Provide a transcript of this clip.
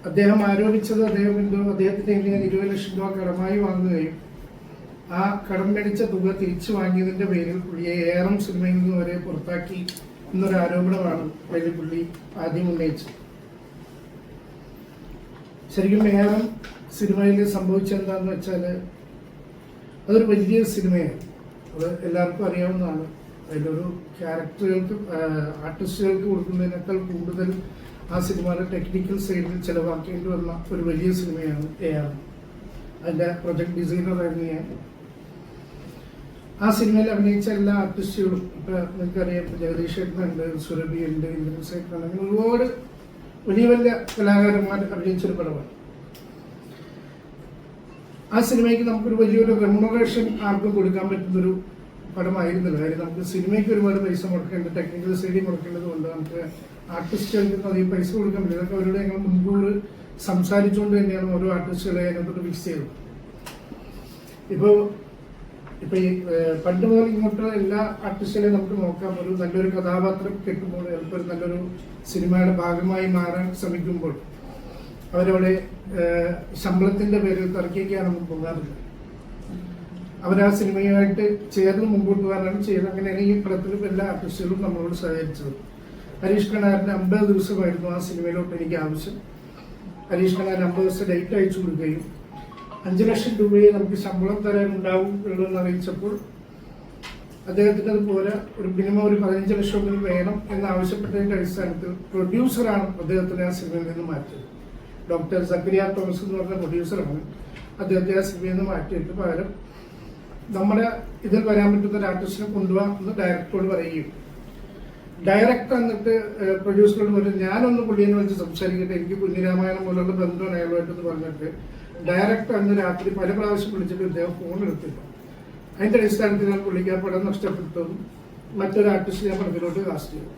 അദ്ദേഹം ആരോപിച്ചത് അദ്ദേഹത്തിന്റെ ഞാൻ 20 ലക്ഷം രൂപ കടമായി വാങ്ങുകയും ആ കടം മേടിച്ച തുക തിരിച്ചു വാങ്ങിയതിന്റെ പേരിൽ പുള്ളിയെ ഏറം സിനിമയിൽ നിന്ന് വരെ പുറത്താക്കി എന്നൊരു ആരോപണമാണ് പുള്ളി ആദ്യം ഉന്നയിച്ചത്. ശരിക്കും ഏറം സിനിമയിൽ സംഭവിച്ചെന്താന്ന് വെച്ചാൽ അതൊരു വലിയ സിനിമയാണ്. അത് എല്ലാവർക്കും അറിയാവുന്നതാണ്. അതിലൊരു ക്യാരക്ടറുകൾക്ക് ആർട്ടിസ്റ്റുകൾക്ക് കൊടുക്കുന്നതിനേക്കാൾ കൂടുതൽ ആ സിനിമയുടെ ടെക്നിക്കൽ സൈഡിൽ ചിലവാക്കേണ്ടി വന്ന ഒരു വലിയ സിനിമയാണ് ഏറം. അതിൻ്റെ പ്രൊജക്ട് ഡിസൈനറായിരുന്നു ഞാൻ. ആ സിനിമയിൽ അഭിനയിച്ച എല്ലാ ആർട്ടിസ്റ്റുകളും ഇപ്പൊ നിങ്ങൾക്കറിയാം, ജഗദീഷ് ചേട്ടനുണ്ട്, സുരഭി ഉണ്ട്, ഇന്ദ്രൻസേട്ടനുണ്ട്, അങ്ങനെ ഒരുപാട് വലിയ വലിയ കലാകാരന്മാർ അഭിനയിച്ചൊരു പടമാണ്. ആ സിനിമയ്ക്ക് നമുക്കൊരു വലിയൊരു റെമ്യൂണറേഷൻ ആർക്കും കൊടുക്കാൻ പറ്റുന്നൊരു പടമായിരുന്നില്ല. കാര്യം നമുക്ക് സിനിമയ്ക്ക് ഒരുപാട് പൈസ മുടക്കേണ്ടത്, ടെക്നിക്കൽ സൈഡിൽ മുടക്കേണ്ടത് കൊണ്ട് നമുക്ക് ആർട്ടിസ്റ്റുകൾക്ക് അധികം പൈസ കൊടുക്കാൻ പറ്റില്ല. ഇതൊക്കെ അവരോട് ഞങ്ങൾ മുൻകൂർ സംസാരിച്ചുകൊണ്ട് തന്നെയാണ് ഓരോ ആർട്ടിസ്റ്റുകളെ അതിനകത്തോട്ട് ഫിക്സ് ചെയ്തത്. ഇപ്പൊ ഈ പണ്ട് മുതൽ ഇങ്ങോട്ട് എല്ലാ ആർട്ടിസ്റ്റുകളെയും നമുക്ക് നോക്കാം. ഒരു നല്ലൊരു കഥാപാത്രം കിട്ടുമ്പോൾ ചിലപ്പോൾ ഒരു നല്ലൊരു സിനിമയുടെ ഭാഗമായി മാറാൻ ശ്രമിക്കുമ്പോൾ അവരവിടെ ശമ്പളത്തിന്റെ പേരിൽ തർക്കിക്കാനൊന്നും പോകാറില്ല. അവരാ സിനിമയുമായിട്ട് ചേർന്ന് മുമ്പോട്ട് പോകാനാണ് ചെയ്യുന്നത്. അങ്ങനെയാണ് ഈ പടത്തിലും എല്ലാ ആർട്ടിസ്റ്റുകളും നമ്മളോട് സഹകരിച്ചത്. ഹരീഷ് കണാറിന് 50 ദിവസമായിരുന്നു ആ സിനിമയിലോട്ട് എനിക്ക് ആവശ്യം. ഹരീഷ് കണാറിന് 50 ദിവസം ഡേറ്റ് അയച്ചു കൊടുക്കുകയും 5 ലക്ഷം രൂപയെ നമുക്ക് ശമ്പളം തരാനുണ്ടാവും എന്ന് അറിയിച്ചപ്പോൾ അദ്ദേഹത്തിന് അത് പോരാ, ഒരു മിനിമം ഒരു 15 ലക്ഷമെങ്കിലും വേണം എന്നാവശ്യപ്പെട്ടതിന്റെ അടിസ്ഥാനത്തിൽ പ്രൊഡ്യൂസറാണ് അദ്ദേഹത്തിനെ ആ സിനിമയിൽ നിന്ന് മാറ്റിയത്. ഡോക്ടർ സക്കരിയ തോമസ് എന്ന് പറഞ്ഞ പ്രൊഡ്യൂസറാണ് അദ്ദേഹത്തെ ആ സിനിമയിൽ നിന്ന് മാറ്റിയിട്ട് പകരം നമ്മുടെ ഇതിൽ വരാൻ പറ്റുന്ന ഒരു ആർട്ടിസ്റ്റിനെ കൊണ്ടുപോകാം എന്ന് ഡയറക്ടറോട് പറയുകയും ഡയറക്ടർ എന്നിട്ട് പ്രൊഡ്യൂസറോട് പറഞ്ഞു ഞാനൊന്ന് പുള്ളിയെ വിളിച്ച് സംസാരിക്കട്ടെ, എനിക്ക് കുഞ്ഞിരാമായണം പോലുള്ള ബന്ധമാണ് അയാളുമായിട്ടെന്ന് പറഞ്ഞിട്ട് ഡയറക്ടർ അന്ന് രാത്രി പല പ്രാവശ്യം വിളിച്ചിട്ട് ഇദ്ദേഹം ഫോൺ എടുത്തില്ല. അതിന്റെ അടിസ്ഥാനത്തിൽ ഞാൻ പുള്ളിക്ക് ആ പടം നഷ്ടപ്പെടുത്തുന്നു മറ്റൊരു ആർട്ടിസ്റ്റ് ഞാൻ പടത്തിലോട്ട് കാസ്റ്റ് ചെയ്തു.